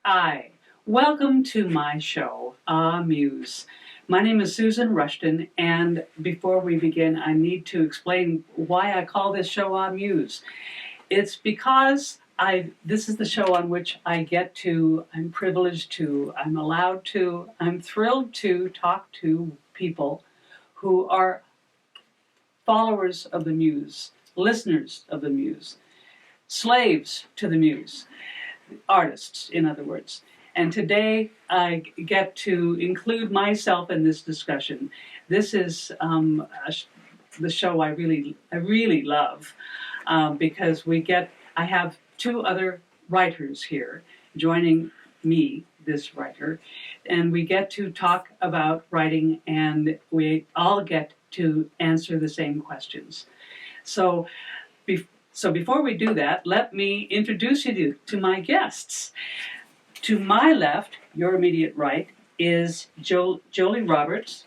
Hi, welcome to my show, Muse. My name is Susan Rushton, and before we begin, I need to explain why I call this show Muse. It's because this is the show on which I'm privileged to, I'm allowed to, I'm thrilled to talk to people who are followers of the Muse, listeners of the Muse, slaves to the Muse. Artists, in other words. And today I get to include myself in this discussion. This is the show I really love because I have two other writers here joining me, this writer, and we get to talk about writing, and we all get to answer the same questions. So before we do that, let me introduce you to my guests. To my left, your immediate right, is Joli Roberts,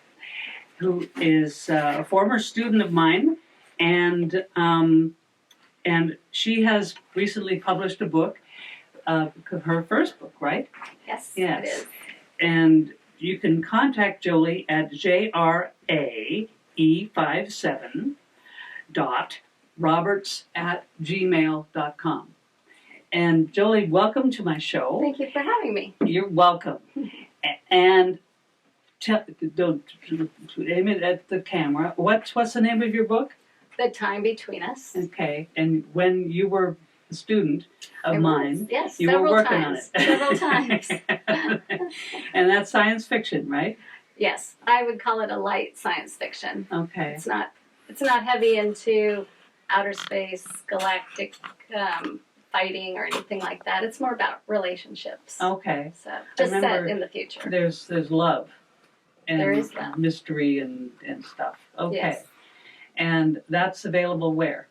who is a former student of mine, and she has recently published a book, her first book, right? Yes, yes. It is. And you can contact Joli at jrae57.roberts@gmail.com. And Joli, welcome to my show. Thank you for having me. You're welcome. And don't aim it at the camera. What's the name of your book? The Time Between Us. Okay. And when you were a student of mine, yes, you were working times, on it. Several times. And that's science fiction, right? Yes, I would call it a light science fiction. Okay. It's not heavy into outer space, galactic fighting or anything like that. It's more about relationships. Okay. So just set in the future. There's love. And there is love. Mystery and stuff. Okay. Yes. And that's available where?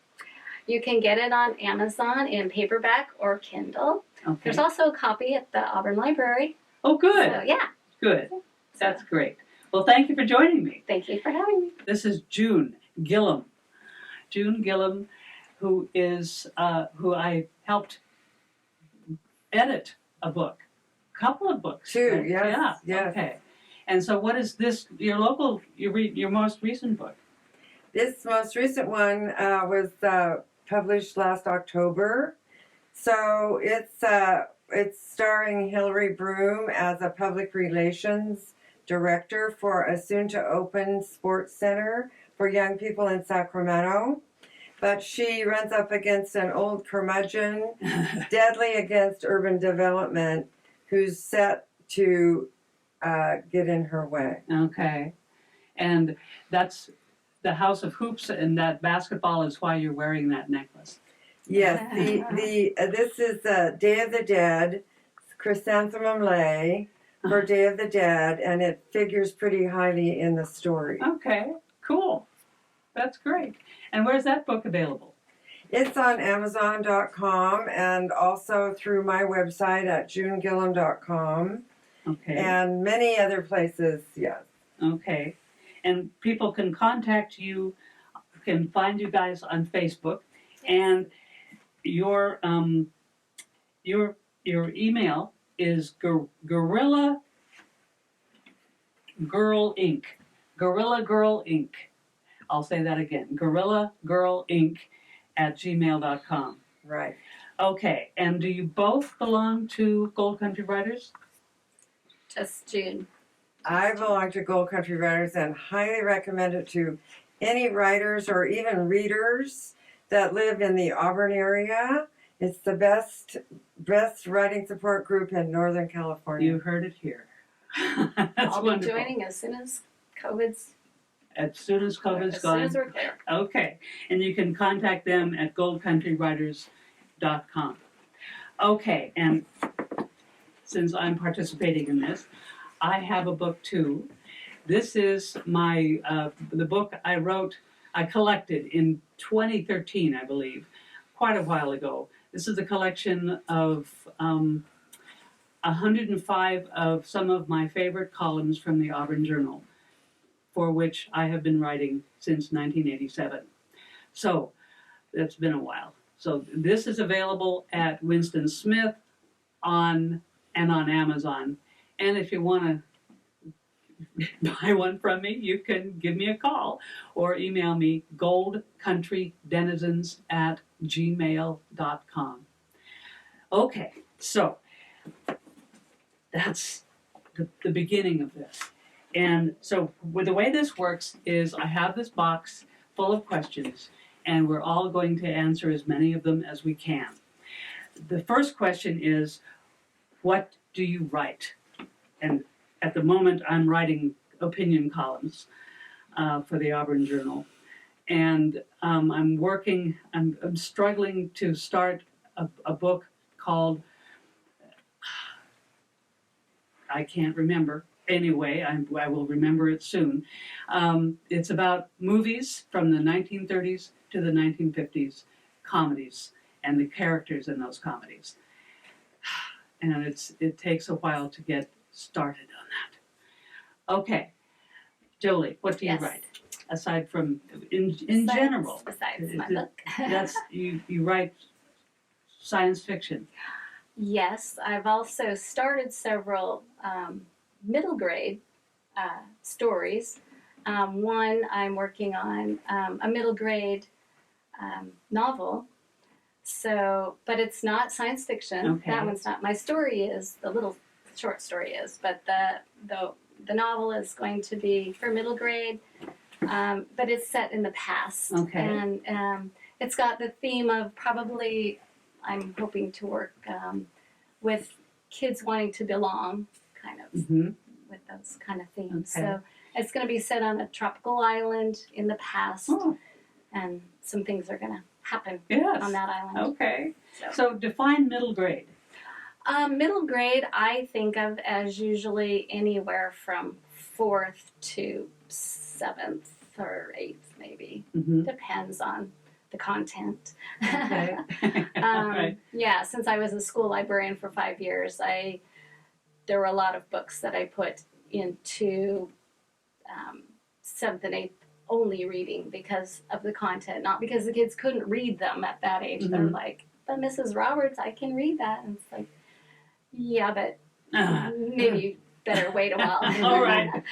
You can get it on Amazon in paperback or Kindle. Okay. There's also a copy at the Auburn Library. Oh, good. So, yeah. Good. That's great. Well, thank you for joining me. Thank you for having me. This is June Gillam. June Gillam, who I helped edit a couple of books. Two, right? yes. Yeah. Okay. And so, what is this? Your most recent book? This most recent one was published last October. So it's starring Hillary Broom as a public relations director for a soon-to-open sports center for young people in Sacramento. But she runs up against an old curmudgeon, deadly against urban development, who's set to get in her way. Okay. And that's the House of Hoops, and that basketball is why you're wearing that necklace. Yes, this is Day of the Dead, Chrysanthemum Lay for Day of the Dead, and it figures pretty highly in the story. Okay, cool. That's great. And where's that book available? It's on Amazon.com and also through my website at junegillam.com. Okay. And many other places, yes. Okay. And people can contact you, can find you guys on Facebook, and your email is Gorilla Girl Inc. Gorilla Girl Inc. I'll say that again. Gorilla Girl Inc. @gmail.com. Right. Okay. And do you both belong to Gold Country Writers? Just June. I belong to Gold Country Writers and highly recommend it to any writers or even readers that live in the Auburn area. It's the best writing support group in Northern California. You heard it here. That's I'll be wonderful. joining as soon as COVID's As soon as COVID's as soon gone. as we're clear. Okay, and you can contact them at goldcountrywriters.com. Okay, and since I'm participating in this, I have a book too. This is my the book I collected in 2013, I believe, quite a while ago. This is a collection of 105 of some of my favorite columns from the Auburn Journal, for which I have been writing since 1987. So that's been a while. So this is available at Winston Smith on Amazon. And if you want to buy one from me, you can give me a call or email me goldcountrydenizens@gmail.com. Okay, so that's the beginning of this. And so the way this works is I have this box full of questions, and we're all going to answer as many of them as we can. The first question is, what do you write? And at the moment, I'm writing opinion columns for the Auburn Journal. And I'm struggling to start a book called, I can't remember. Anyway, I will remember it soon. It's about movies from the 1930s to the 1950s, comedies, and the characters in those comedies. And it takes a while to get started on that. Okay, Joli, what do you Yes. write? Aside from, in Besides- general, Besides my is it- book. that's you write science fiction. Yes, I've also started several middle grade stories. One I'm working on a middle grade novel. So, but it's not science fiction. Okay. That one's not. My story is the little short story is, but the novel is going to be for middle grade. But it's set in the past. Okay. And it's got the theme of probably, I'm hoping to work with kids wanting to belong, kind of, Mm-hmm. with those kind of themes. Okay. So it's going to be set on a tropical island in the past, Oh, and some things are going to happen yes. on that island. Okay. So. So define middle grade. Middle grade, I think of as usually anywhere from 4th to 7th or 8th, maybe. Mm-hmm. Depends on the content. Okay. All right. Yeah, since I was a school librarian for 5 years, there were a lot of books that I put into 7th and 8th only reading because of the content, not because the kids couldn't read them at that age. They're Mhm. like, but Mrs. Roberts, I can read that. And it's like, yeah, but Ah. maybe you better wait a while. All right.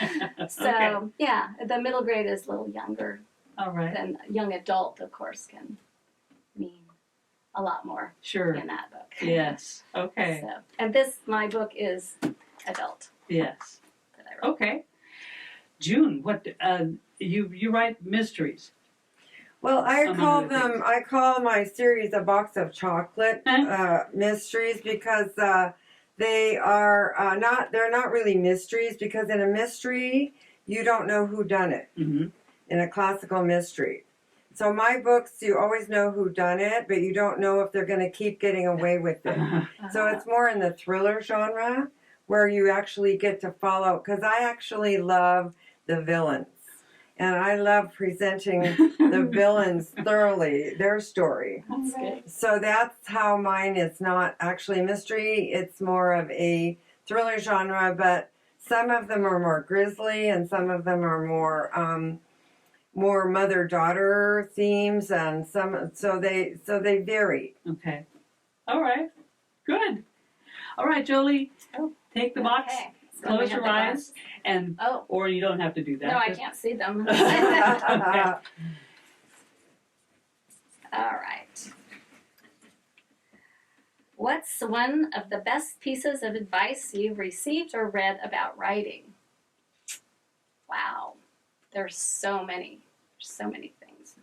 So, Okay. yeah, the middle grade is a little younger All right. than young adult, of course, can mean a lot more Sure. in that book. Yes. Okay. So, and my book is adult Yes. that I wrote. Okay. June, what you write mysteries? Well, Among other things. I call my series a box of chocolate Huh? mysteries because they're not really mysteries, because in a mystery you don't know who done it. Mm-hmm. In a classical mystery. So my books, you always know who done it, but you don't know if they're going to keep getting away with it. So it's more in the thriller genre where you actually get to follow, because I actually love the villains. And I love presenting the villains thoroughly, their story. That's good. So that's how mine is not actually mystery. It's more of a thriller genre, but some of them are more grisly and some of them are more mother-daughter themes, and so they vary. Okay. All right. Good. All right, Joli. Oh, Take the box. Okay. So Close we have your the eyes, glass. and Oh, or you don't have to do that. no, I Just- can't see them. Okay. All right. What's one of the best pieces of advice you've received or read about writing? Wow. There's so many. There's so many things.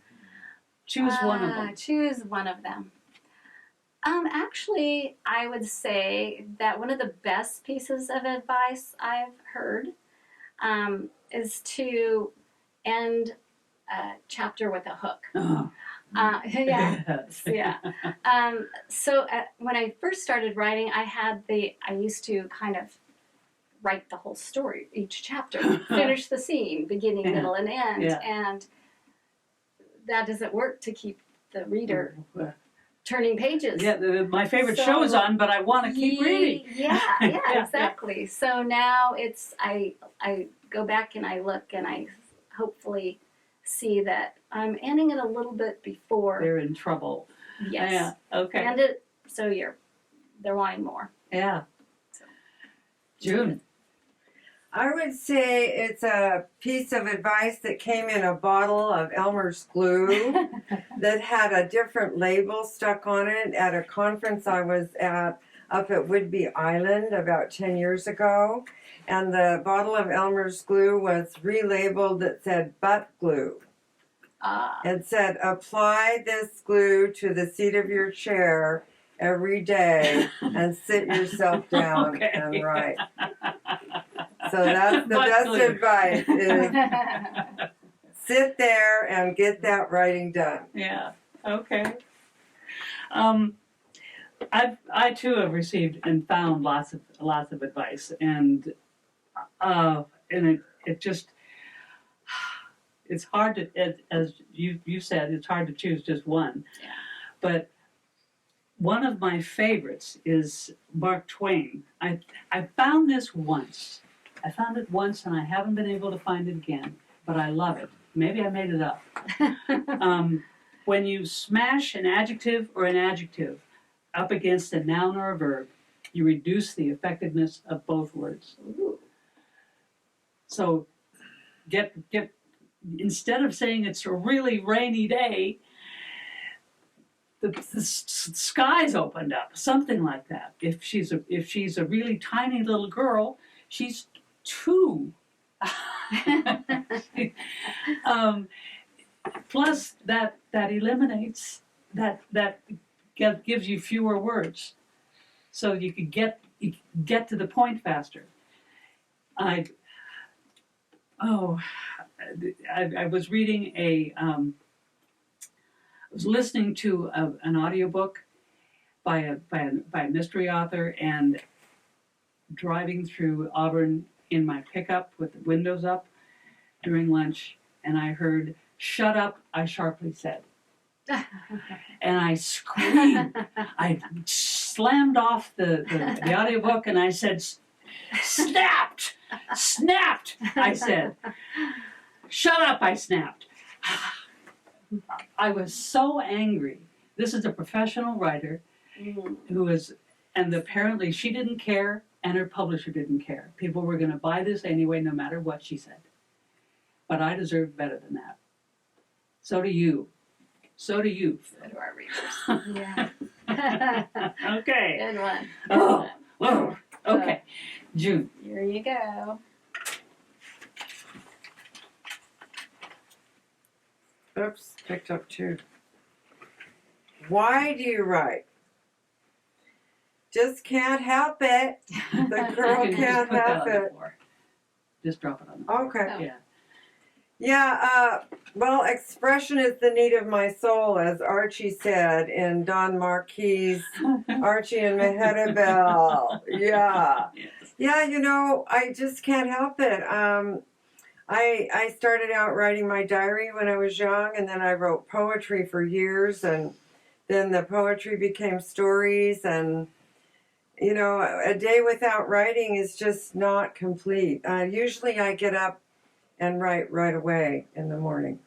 Choose one of them. Choose one of them. Actually, I would say that one of the best pieces of advice I've heard is to end a chapter with a hook. Oh. Yeah, Yes. yeah. When I first started writing, I used to kind of write the whole story, each chapter, finish the scene, beginning, Yeah. middle, and end, Yeah. and that doesn't work to keep the reader turning pages. Yeah, my favorite show is on, but I want to keep reading. Yeah, Yeah. exactly. So now I go back and I look and I hopefully see that I'm ending it a little bit before. They're in trouble. Yes. Yeah. Okay. And so they're wanting more. Yeah. So. June. I would say it's a piece of advice that came in a bottle of Elmer's glue that had a different label stuck on it at a conference I was at up at Whidbey Island about 10 years ago. And the bottle of Elmer's glue was relabeled that said butt glue. It said, apply this glue to the seat of your chair every day and sit yourself down Okay. and write. So that's the Butt best glue. advice is sit there and get that writing done. Yeah. Okay. I too have received and found lots of advice, and it just it's hard to, as you said, it's hard to choose just one. Yeah. But one of my favorites is Mark Twain. I found this once. I found it once, and I haven't been able to find it again. But I love it. Maybe I made it up. When you smash an adjective or an adjective up against a noun or a verb, you reduce the effectiveness of both words. Ooh. So get instead of saying it's a really rainy day, the skies opened up, something like that. If she's a really tiny little girl, she's 2. Plus that eliminates that gives you fewer words, so you could get to the point faster. I was reading I was listening to an audiobook by a mystery author, and driving through Auburn in my pickup with the windows up during lunch, and I heard, "Shut up," I sharply said. And I screamed. I slammed off the audiobook and I said, "Snapped! Snapped!" I said. "Shut up," I snapped. I was so angry. This is a professional writer who is, and apparently she didn't care and her publisher didn't care. People were going to buy this anyway, no matter what she said. But I deserved better than that. So do you. So do you. So do our readers. Yeah. Okay. Good one. Oh, whoa. Okay. June. Here you go. Oops, picked up 2. Why do you write? Just can't help it. The girl You can just can't put that help on the it. floor. Just drop it on the floor. Okay. Oh. Yeah. Yeah, well, expression is the need of my soul, as Archie said in Don Marquis' Archie and Mehetabel. Yeah. Yes. Yeah, you know, I just can't help it. I started out writing my diary when I was young, and then I wrote poetry for years, and then the poetry became stories, and, you know, a day without writing is just not complete. Usually I get up and write right away in the morning,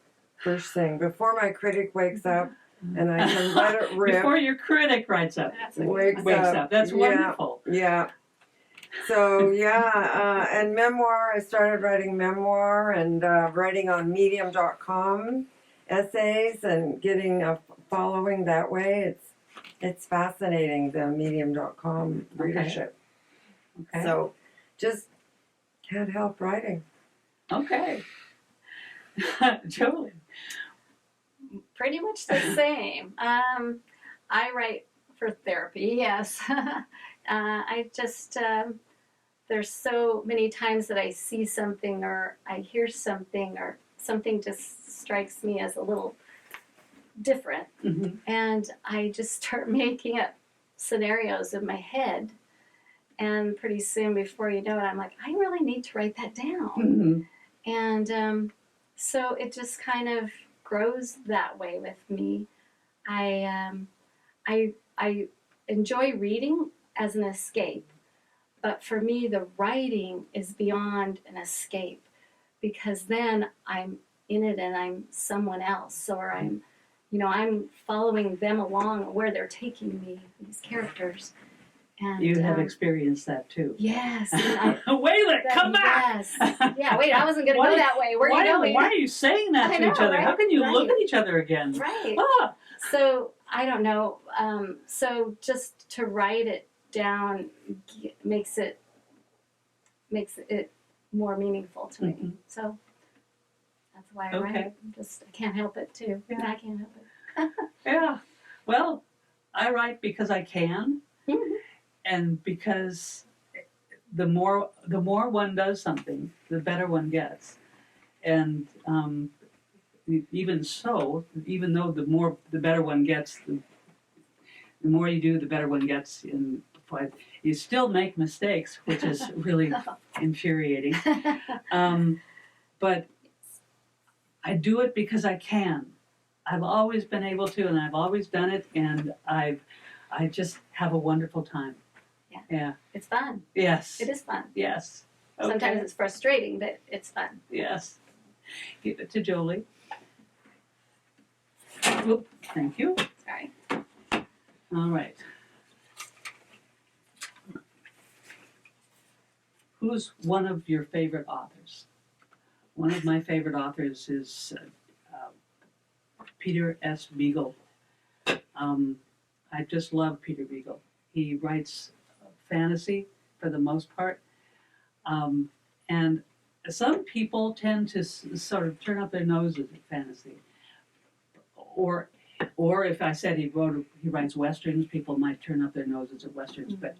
first thing, before my critic wakes up, and I can let it rip. Before your critic writes up. Wakes Wakes up. up. That's Yeah. wonderful. Yeah. So, yeah, and memoir, I started writing memoir and writing on medium.com essays and getting a following that way. It's fascinating, the medium.com readership. Okay. So, just can't help writing. Okay. Joli. Pretty much the same. I write For therapy, yes. I just, there's so many times that I see something or I hear something or something just strikes me as a little different. Mm-hmm. And I just start making up scenarios in my head. And pretty soon, before you know it, I'm like, I really need to write that down. Mm-hmm. And so it just kind of grows that way with me. I enjoy reading as an escape, but for me, the writing is beyond an escape because then I'm in it and I'm someone else, or I'm following them along where they're taking me, these characters. And You have experienced that too. yes. Wait a minute, come back! Yes. Yeah, wait, I wasn't going to go that way. Where are you going? Why are you saying that I to know, each other? right? How can you Right. look at each other again? Right. Ah! So, I don't know. So just to write it down makes it more meaningful to me. Mhm. So that's why I write it. I can't help it too. Yeah. I can't help it. Yeah. Well, I write because I can, Mhm. and because the more one does something, the better one gets. And even so, even though the better one gets, the more you do, the better one gets. But you still make mistakes, which is really infuriating. But I do it because I can. I've always been able to, and I've always done it, and I just have a wonderful time. Yeah. Yeah. It's fun. Yes. It is fun. Yes. Okay. Sometimes it's frustrating, but it's fun. Yes. Give it to Joli. Oop, thank you. Sorry. All right. Who's one of your favorite authors? One of my favorite authors is Peter S. Beagle. I just love Peter Beagle. He writes fantasy for the most part. And some people tend to sort of turn up their noses at fantasy. Or if I said he writes westerns, people might turn up their noses at westerns. But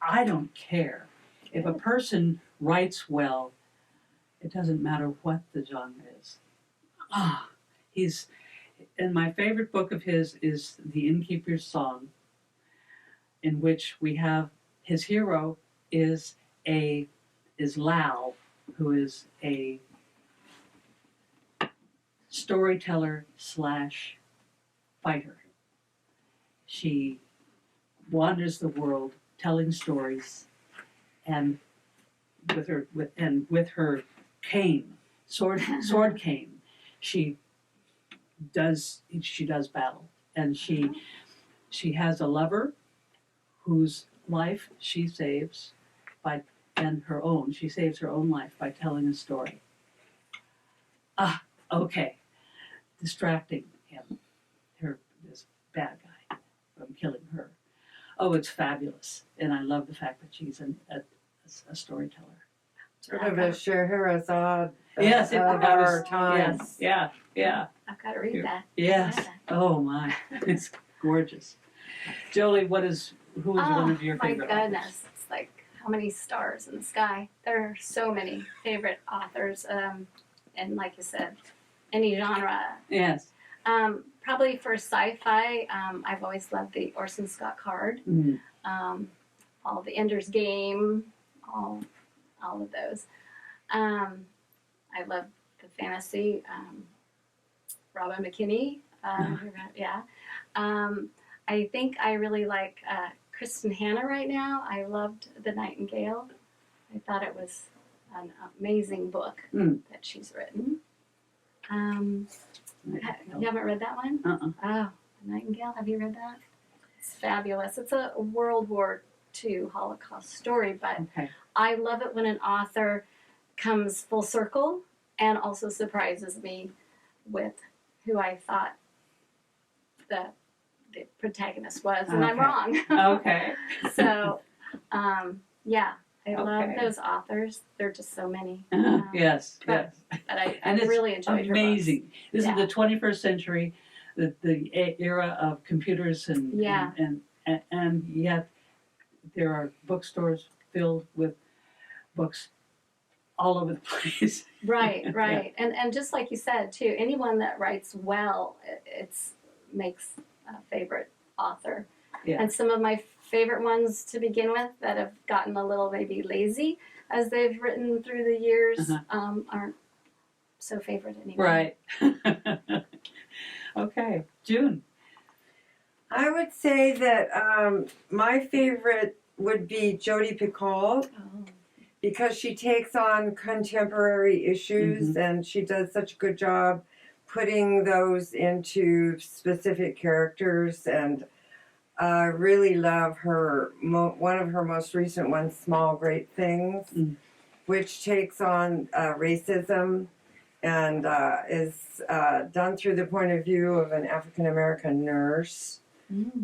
I don't care. If a person writes well, it doesn't matter what the genre is. And my favorite book of his is The Innkeeper's Song, in which we have his hero is Lal, who is a storyteller / fighter. She wanders the world telling stories, and with her cane, sword cane, she does battle, and she has a lover whose life she saves she saves her own life by telling a story. Okay, distracting him, this bad guy, from killing her. Oh, it's fabulous, and I love the fact that she's a storyteller. Sort of a Scheherazade Yes, of our times. Yeah. I've got to read that. Yes. Oh my, it's gorgeous. Joli, who is one of your favorite My goodness, it's like how many stars in the sky. There are so many favorite authors, and like you said, any genre. Yes. Probably for sci-fi, I've always loved the Orson Scott Card, Mm. all the Ender's Game, all of those. I love the fantasy. Robin McKinney, yeah. I think I really like Kristen Hanna right now. I loved The Nightingale. I thought it was an amazing book that she's written. You haven't read that one? Oh, The Nightingale. Have you read that? It's fabulous. It's a World War II Holocaust story, but I love it when an author comes full circle and also surprises me with who I thought the protagonist was, and I'm wrong. Okay. So, yeah, I love those authors. There are just so many. Yes. But I really enjoyed amazing. her books. This is the 21st century, the era of computers and and yet there are bookstores filled with books all over the place. Right, right. And just like you said too, anyone that writes well, it's makes a favorite author. Yeah. And some of my favorite ones to begin with that have gotten a little maybe lazy as they've written through the years aren't so favorite anymore. Right. Okay, June. I would say that my favorite would be Jodi Picoult, Oh. because she takes on contemporary issues and she does such a good job putting those into specific characters. And I really love her, one of her most recent ones, Small Great Things, which takes on racism and is done through the point of view of an African-American nurse.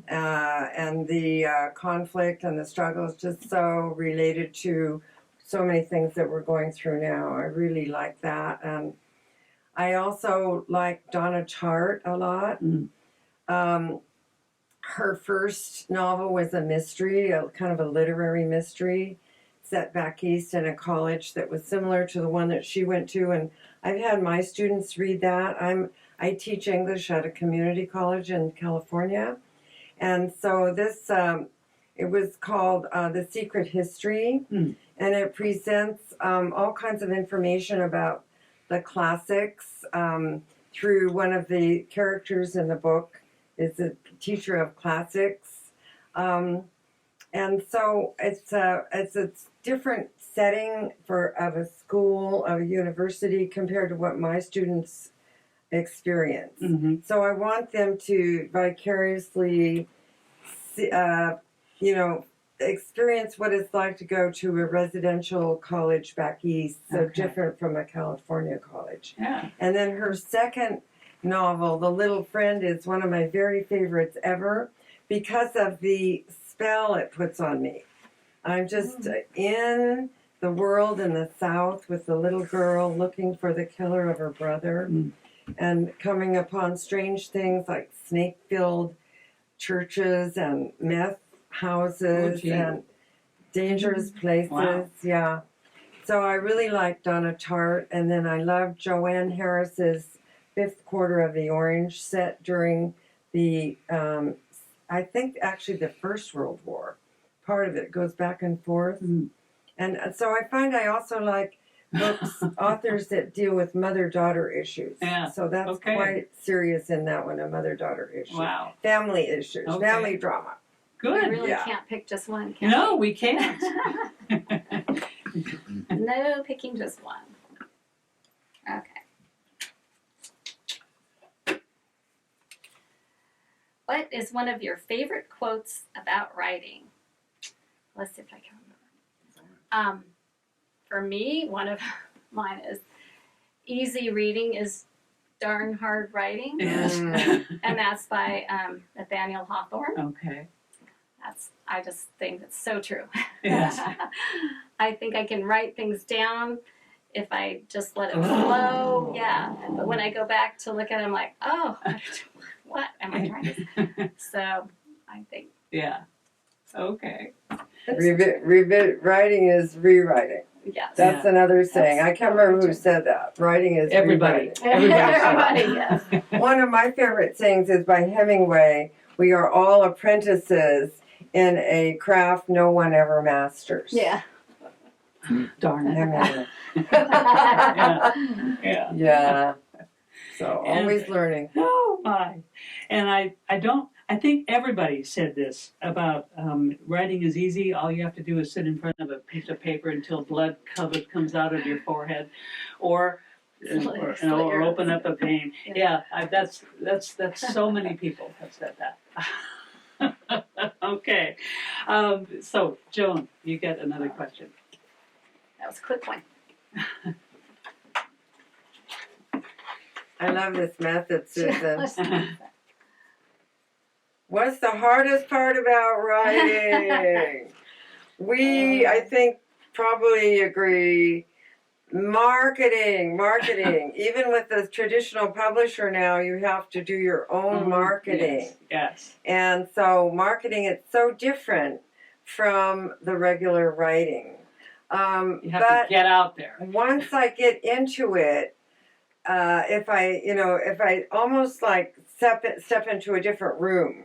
And the conflict and the struggle is just so related to so many things that we're going through now. I really like that. And I also like Donna Tartt a lot. Her first novel was a mystery, a kind of a literary mystery, set back east in a college that was similar to the one that she went to. And I've had my students read that. I teach English at a community college in California. And so this, it was called The Secret History, and it presents all kinds of information about the classics through one of the characters in the book is a teacher of classics. And so it's a different setting of a school, of a university, compared to what my students experience. So I want them to vicariously, experience what it's like to go to a residential college back east, so different from a California college. Yeah. And then her second novel, The Little Friend, is one of my very favorites ever because of the spell it puts on me. I'm just in the world in the South with the little girl looking for the killer of her brother. And coming upon strange things like snake-filled churches and meth houses and dangerous places. Wow. Yeah. So I really like Donna Tartt, and then I love Joanne Harris's Fifth Quarter of the Orange, set during the, I think actually the First World War. Part of it goes back and forth. And so I find I also like books, authors that deal with mother-daughter issues. Yeah. So that's quite serious in that one, a mother-daughter issue. Wow. Family issues, family drama. Good. We really can't pick just one, can No, we can't. No picking just one. Okay. What is one of your favorite quotes about writing? Let's see if I can remember. For me, one of mine is, easy reading is darn hard writing. Yes. And that's by Nathaniel Hawthorne. Okay. I just think it's so true. Yes. I think I can write things down if I just let it flow. Yeah. But when I go back to look at it, I'm like, oh, what am I trying to say? So I think. Yeah. Okay. Writing is rewriting. Yes. That's another saying. I can't remember who said that. Writing is Everybody. rewriting. Everybody, yes. One of my favorite sayings is by Hemingway. We are all apprentices in a craft no one ever masters. Yeah. Darn it. Hemingway. Yeah. Yeah. So always learning. Oh my. And I think everybody said this about writing is easy. All you have to do is sit in front of a piece of paper until blood comes out of your forehead, or open up a vein. Yeah, that's so many people have said that. Okay. So Joan, you get another question. That was a quick one. I love this method, Susan. What's the hardest part about writing? We, I think, probably agree Marketing. Even with the traditional publisher now, you have to do your own marketing. Yes. And so marketing, it's so different from the regular writing. You have to get out there. Once I get into it, if I almost like step into a different room,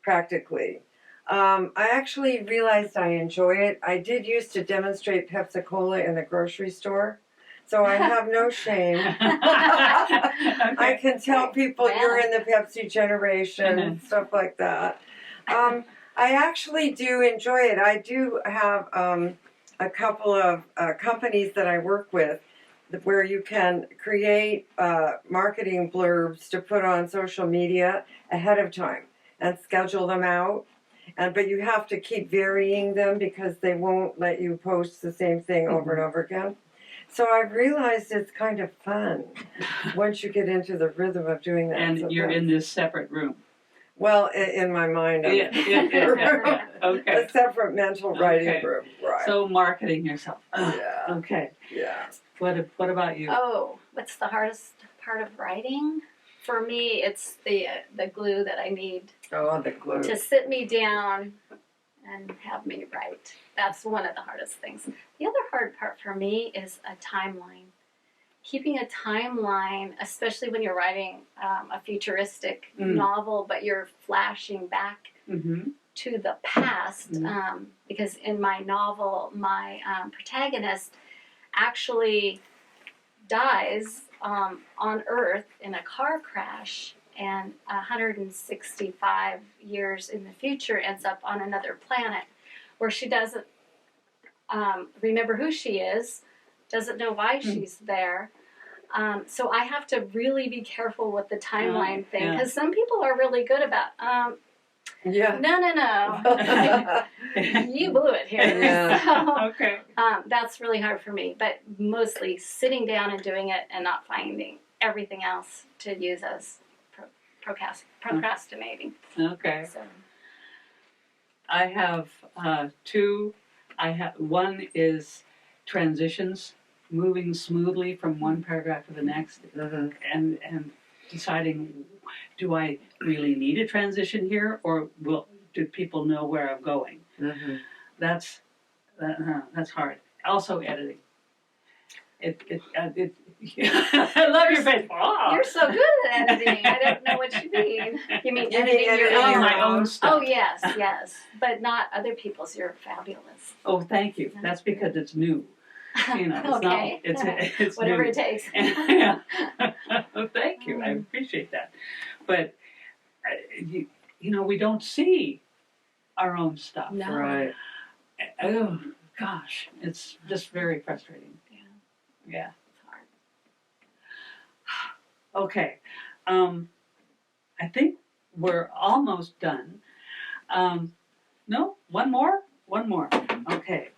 practically, I actually realized I enjoy it. I did used to demonstrate Pepsi-Cola in the grocery store, so I have no shame. I can tell people you're in the Pepsi generation, stuff like that. I actually do enjoy it. I do have a couple of companies that I work with where you can create marketing blurbs to put on social media ahead of time and schedule them out. But you have to keep varying them because they won't let you post the same thing over and over again. So I've realized it's kind of fun once you get into the rhythm of doing that. And you're in this separate room. Well, in my mind, I'm okay. a separate mental writing room. Right. So marketing yourself. Yeah. Okay. Yeah. What about you? Oh, what's the hardest part of writing? For me, it's the glue that I need Oh, the glue. to sit me down and have me write. That's one of the hardest things. The other hard part for me is a timeline. Keeping a timeline, especially when you're writing a futuristic novel, but you're flashing back to the past. Because in my novel, my protagonist actually dies on Earth in a car crash, and 165 years in the future ends up on another planet where she doesn't remember who she is, doesn't know why she's there. So I have to really be careful with the timeline thing, because some people are really good about, no. You blew it here. Yeah. So, Okay. that's really hard for me, but mostly sitting down and doing it and not finding everything else to use as procrastinating. Okay. So. I have two. One is transitions, moving smoothly from one paragraph to the next, and deciding, do I really need a transition here, or do people know where I'm going? That's hard. Also, editing. I love your face. Oh. You're so good at editing. I don't know what you mean. You mean editing your Editing own? my own stuff. Oh, yes. But not other people's. You're fabulous. Oh, thank you. That's because it's new. You know, it's okay. it's whatever new. it takes. Yeah. Oh, thank you. I appreciate that. But you know, we don't see our own stuff. No. Right. Oh gosh, it's just very frustrating. Yeah. It's hard. Okay. I think we're almost done. No, one more. Okay.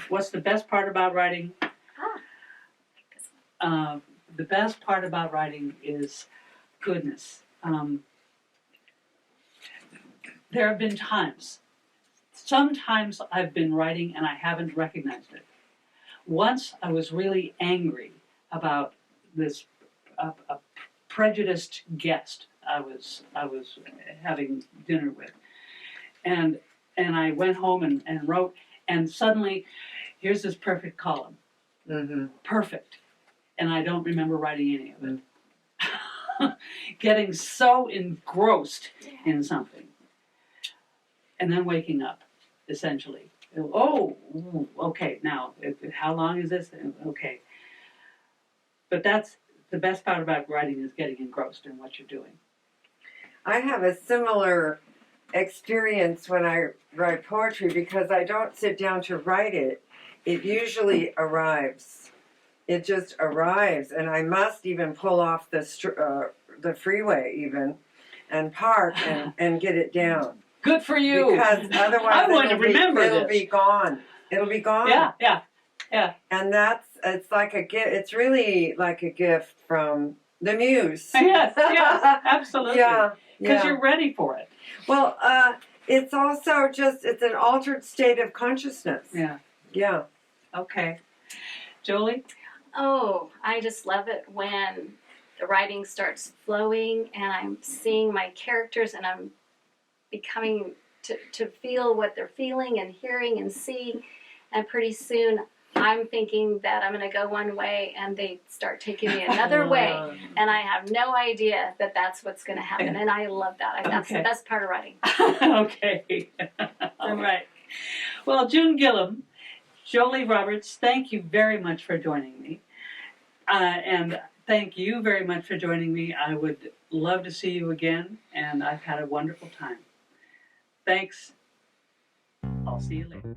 What's the best part about writing? The best part about writing is goodness. There have been times. Sometimes I've been writing and I haven't recognized it. Once I was really angry about this a prejudiced guest I was having dinner with, and I went home and wrote, and suddenly here's this perfect column, perfect, and I don't remember writing any of it. Getting so engrossed in something, and then waking up, essentially. Oh, okay, now, how long is this? Okay. But that's the best part about writing, is getting engrossed in what you're doing. I have a similar experience when I write poetry, because I don't sit down to write it. It usually arrives. It just arrives, and I must even pull off the freeway even and park and get it down. Good for you. Because otherwise it'll be gone. It'll be gone. Yeah. And it's like a gift. It's really like a gift from the Muse. Yes, absolutely. Because you're ready for it. Well, it's also it's an altered state of consciousness. Yeah. Yeah. Okay. Jolie? Oh, I just love it when the writing starts flowing and I'm seeing my characters and I'm becoming to feel what they're feeling and hearing and seeing. And pretty soon I'm thinking that I'm going to go one way and they start taking me another way. And I have no idea that that's what's going to happen. And I love that. That's the best part of writing. Okay. All right. Well, June Gillam, Joli Roberts, thank you very much for joining me. And thank you very much for joining me. I would love to see you again, and I've had a wonderful time. Thanks. I'll see you later.